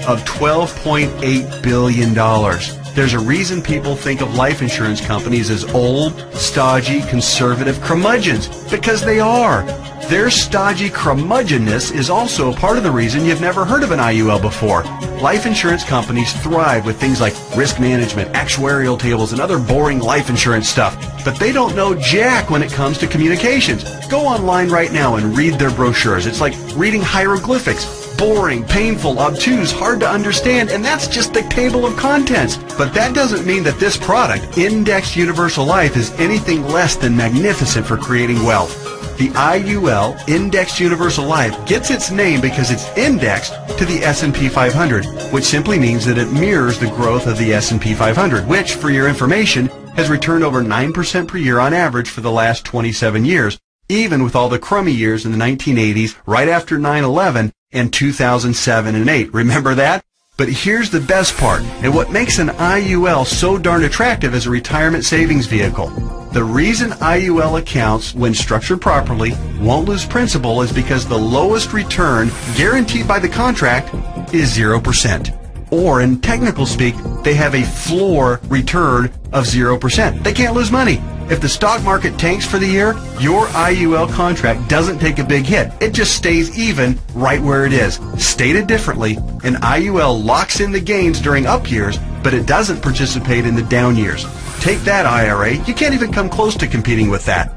of $12.8 billion. There's a reason people think of life insurance companies as old, stodgy, conservative curmudgeons, because they are. Their stodgy curmudgeonness is also a part of the reason you've never heard of an IUL before. Life insurance companies thrive with things like risk management, actuarial tables, and other boring life insurance stuff. But they don't know jack when it comes to communications. Go online right now and read their brochures. It's like reading hieroglyphics. Boring, painful, obtuse, hard to understand, and that's just the table of contents. But that doesn't mean that this product, Indexed Universal Life, is anything less than magnificent for creating wealth. The IUL, Indexed Universal Life, gets its name because it's indexed to the S&P 500, which simply means that it mirrors the growth of the S&P 500, which, for your information, has returned over 9% per year on average for the last 27 years, even with all the crummy years in the 1980s, right after 9/11, and 2007 and 8. Remember that? But here's the best part, and what makes an IUL so darn attractive as a retirement savings vehicle. The reason IUL accounts, when structured properly, won't lose principal is because the lowest return guaranteed by the contract is 0%. Or, in technical speak, they have a floor return of 0%. They can't lose money. If the stock market tanks for the year, your IUL contract doesn't take a big hit. It just stays even right where it is. Stated differently, an IUL locks in the gains during up years, but it doesn't participate in the down years. Take that, IRA. You can't even come close to competing with that.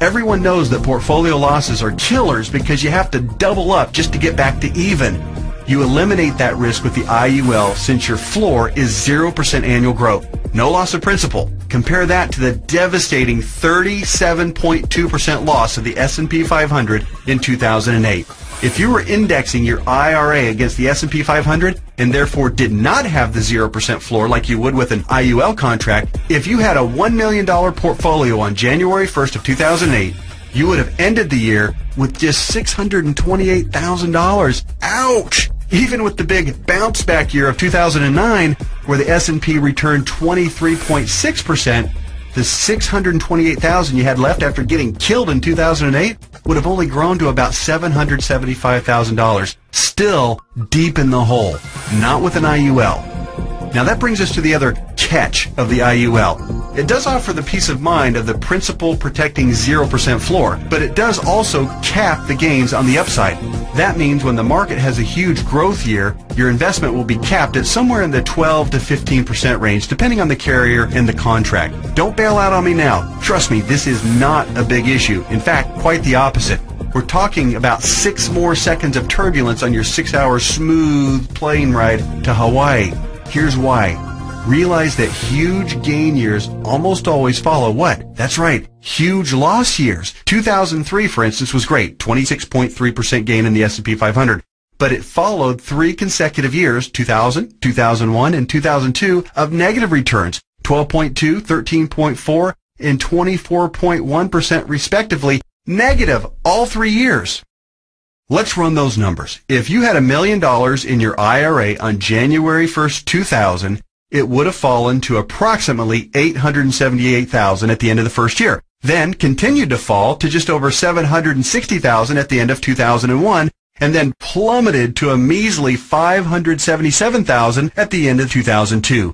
Everyone knows that portfolio losses are killers because you have to double up just to get back to even. You eliminate that risk with the IUL since your floor is 0% annual growth. No loss of principal. Compare that to the devastating 37.2% loss of the S&P 500 in 2008. If you were indexing your IRA against the S&P 500 and therefore did not have the 0% floor like you would with an IUL contract, if you had a $1 million portfolio on January 1st of 2008, you would have ended the year with just $628,000. Ouch! Even with the big bounce back year of 2009, where the S&P returned 23.6%, the $628,000 you had left after getting killed in 2008 would have only grown to about $775,000. Still deep in the hole. Not with an IUL. Now that brings us to the other catch of the IUL. It does offer the peace of mind of the principal protecting 0% floor, but it does also cap the gains on the upside. That means when the market has a huge growth year, your investment will be capped at somewhere in the 12 to 15% range, depending on the carrier and the contract. Don't bail out on me now. Trust me, this is not a big issue. In fact, quite the opposite. We're talking about 6 more seconds of turbulence on your 6-hour smooth plane ride to Hawaii. Here's why. Realize that huge gain years almost always follow what? That's right, huge loss years. 2003, for instance, was great, 26.3% gain in the S&P 500. But it followed 3 consecutive years, 2000, 2001, and 2002, of negative returns, 12.2, 13.4, and 24.1% respectively, negative all 3 years. Let's run those numbers. If you had $1 million in your IRA on January 1st, 2000, it would have fallen to approximately $878,000 at the end of the first year, then continued to fall to just over $760,000 at the end of 2001, and then plummeted to a measly $577,000 at the end of 2002.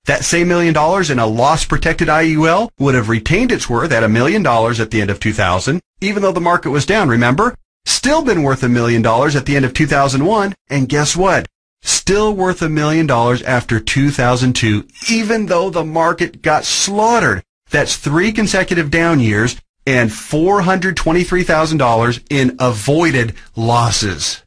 That same $1 million in a loss-protected IUL would have retained its worth at $1 million at the end of 2000, even though the market was down, remember? Still been worth $1 million at the end of 2001, and guess what? Still worth $1 million after 2002, even though the market got slaughtered. That's 3 consecutive down years and $423,000 in avoided losses.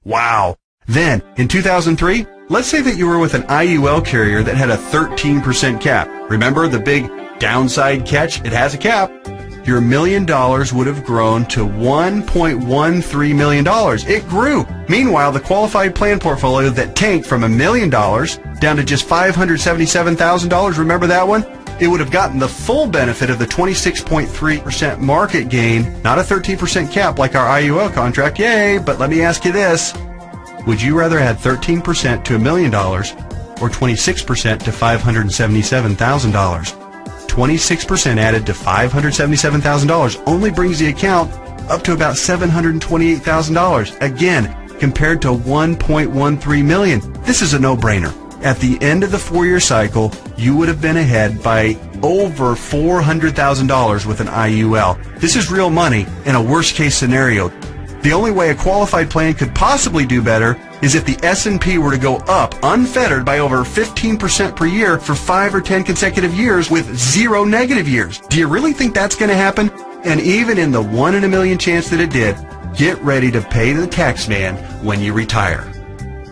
Wow. Then, in 2003, let's say that you were with an IUL carrier that had a 13% cap. Remember the big downside catch? It has a cap. Your $1 million would have grown to $1.13 million. It grew. Meanwhile, the qualified plan portfolio that tanked from $1 million down to just $577,000, remember that one? It would have gotten the full benefit of the 26.3% market gain, not a 13% cap like our IUL contract. Yay! But let me ask you this. Would you rather add 13% to $1 million or 26% to $577,000? 26% added to $577,000 only brings the account up to about $728,000. Again, compared to $1.13 million. This is a no-brainer. At the end of the 4-year cycle, you would have been ahead by over $400,000 with an IUL. This is real money in a worst-case scenario. The only way a qualified plan could possibly do better is if the S&P were to go up unfettered by over 15% per year for 5 or 10 consecutive years with 0 negative years. Do you really think that's going to happen? And even in the 1 in a million chance that it did, get ready to pay the tax man when you retire.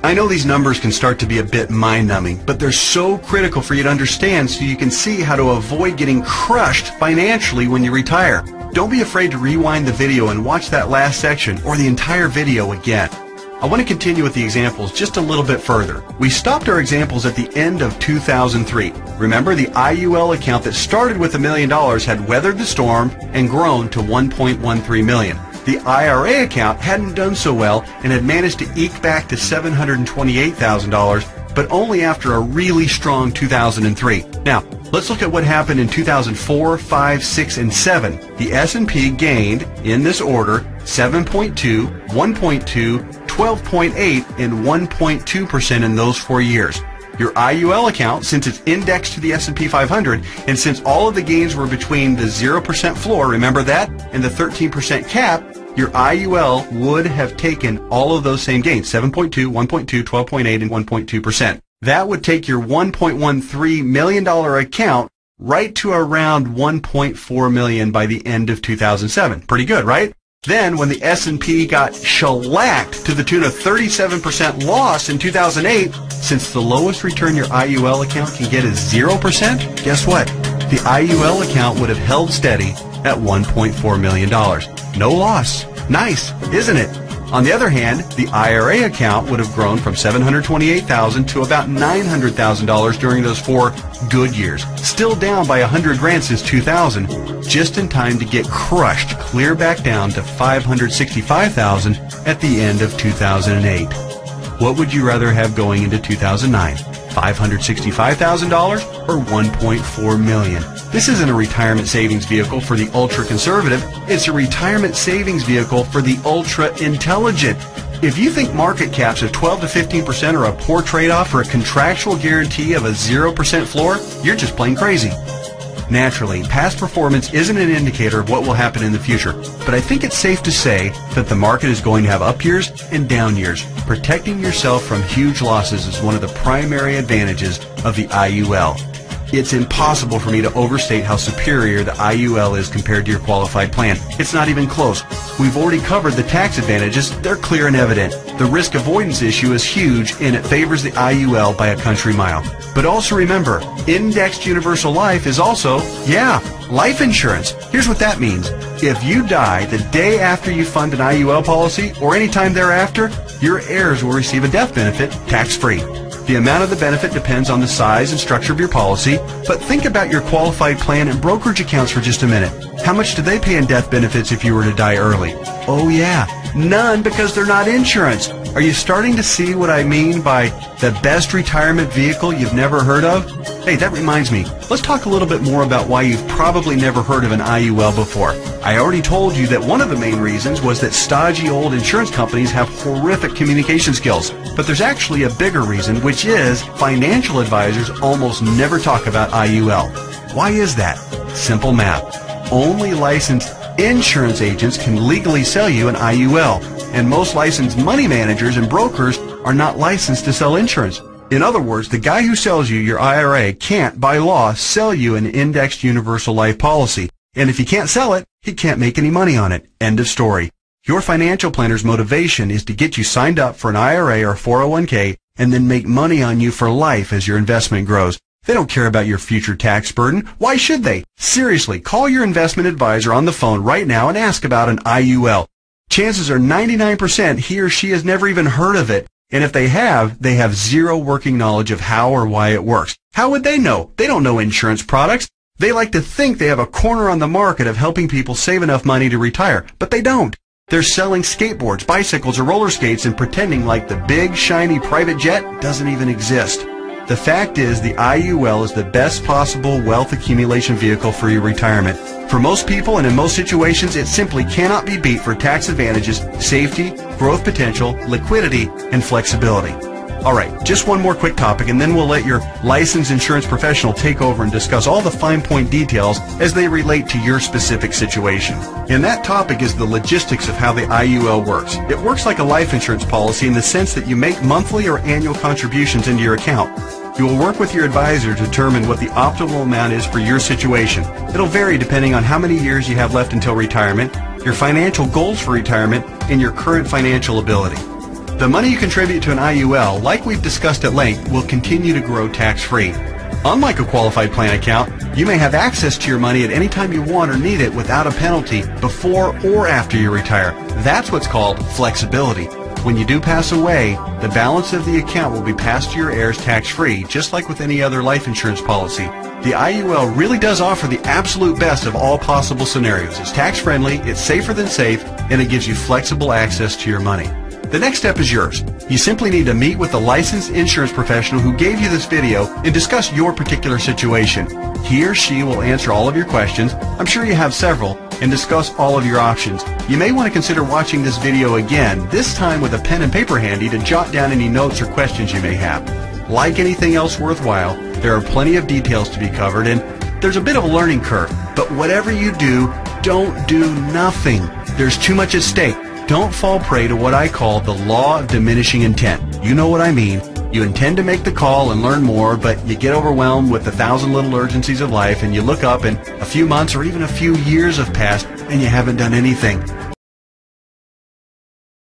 I know these numbers can start to be a bit mind-numbing, but they're so critical for you to understand so you can see how to avoid getting crushed financially when you retire. Don't be afraid to rewind the video and watch that last section or the entire video again. I want to continue with the examples just a little bit further. We stopped our examples at the end of 2003. Remember, the IUL account that started with $1 million had weathered the storm and grown to $1.13 million. The IRA account hadn't done so well and had managed to eke back to $728,000, but only after a really strong 2003. Now, let's look at what happened in 2004, 5, 6, and 7. The S&P gained, in this order, 7.2, 1.2, 12.8, and 1.2% in those 4 years. Your IUL account, since it's indexed to the S&P 500, and since all of the gains were between the 0% floor, remember that, and the 13% cap, your IUL would have taken all of those same gains, 7.2, 1.2, 12.8, and 1.2%. That would take your $1.13 million account right to around $1.4 million by the end of 2007. Pretty good, right? Then, when the S&P got shellacked to the tune of 37% loss in 2008, since the lowest return your IUL account can get is 0%, guess what? The IUL account would have held steady at $1.4 million. No loss. Nice, isn't it? On the other hand, the IRA account would have grown from $728,000 to about $900,000 during those 4 good years. Still down by $100,000 since 2000, just in time to get crushed clear back down to $565,000 at the end of 2008. What would you rather have going into 2009? $565,000 or $1.4 million? This isn't a retirement savings vehicle for the ultra-conservative. It's a retirement savings vehicle for the ultra-intelligent. If you think market caps of 12 to 15% are a poor trade-off for a contractual guarantee of a 0% floor, you're just plain crazy. Naturally, past performance isn't an indicator of what will happen in the future, but I think it's safe to say that the market is going to have up years and down years. Protecting yourself from huge losses is one of the primary advantages of the IUL. It's impossible for me to overstate how superior the IUL is compared to your qualified plan. It's not even close. We've already covered the tax advantages. They're clear and evident. The risk avoidance issue is huge, and it favors the IUL by a country mile. But also remember, indexed universal life is also, life insurance. Here's what that means. If you die the day after you fund an IUL policy, or any time thereafter, your heirs will receive a death benefit tax-free. The amount of the benefit depends on the size and structure of your policy, but think about your qualified plan and brokerage accounts for just a minute. How much do they pay in death benefits if you were to die early? Oh yeah, none, because they're not insurance. Are you starting to see what I mean by the best retirement vehicle you've never heard of? Hey, that reminds me. Let's talk a little bit more about why you've probably never heard of an IUL before. I already told you that one of the main reasons was that stodgy old insurance companies have horrific communication skills. But there's actually a bigger reason, which is financial advisors almost never talk about IUL. Why is that? Simple math. Only licensed insurance agents can legally sell you an IUL, and most licensed money managers and brokers are not licensed to sell insurance. In other words, the guy who sells you your IRA can't, by law, sell you an indexed universal life policy. And if he can't sell it, he can't make any money on it. End of story. Your financial planner's motivation is to get you signed up for an IRA or 401k and then make money on you for life as your investment grows. They don't care about your future tax burden. Why should they? Seriously, call your investment advisor on the phone right now and ask about an IUL. Chances are 99% he or she has never even heard of it. And if they have zero working knowledge of how or why it works. How would they know? They don't know insurance products. They like to think they have a corner on the market of helping people save enough money to retire, but they don't. They're selling skateboards, bicycles, or roller skates and pretending like the big, shiny private jet doesn't even exist. The fact is, the IUL is the best possible wealth accumulation vehicle for your retirement. For most people and in most situations, it simply cannot be beat for tax advantages, safety, growth potential, liquidity, and flexibility. Alright, just one more quick topic and then we'll let your licensed insurance professional take over and discuss all the fine point details as they relate to your specific situation. And that topic is the logistics of how the IUL works. It works like a life insurance policy in the sense that you make monthly or annual contributions into your account. You will work with your advisor to determine what the optimal amount is for your situation. It'll vary depending on how many years you have left until retirement, your financial goals for retirement, and your current financial ability. The money you contribute to an IUL, like we've discussed at length, will continue to grow tax-free. Unlike a qualified plan account, you may have access to your money at any time you want or need it without a penalty before or after you retire. That's what's called flexibility. When you do pass away, the balance of the account will be passed to your heirs tax-free, just like with any other life insurance policy. The IUL really does offer the absolute best of all possible scenarios. It's tax-friendly, it's safer than safe, and it gives you flexible access to your money. The next step is yours. You simply need to meet with the licensed insurance professional who gave you this video and discuss your particular situation. He or she will answer all of your questions, I'm sure you have several, and discuss all of your options. You may want to consider watching this video again, this time with a pen and paper handy to jot down any notes or questions you may have. Like anything else worthwhile, there are plenty of details to be covered and there's a bit of a learning curve. But whatever you do, don't do nothing. There's too much at stake. Don't fall prey to what I call the law of diminishing intent. You know what I mean. You intend to make the call and learn more, but you get overwhelmed with 1,000 little urgencies of life and you look up and a few months or even a few years have passed and you haven't done anything.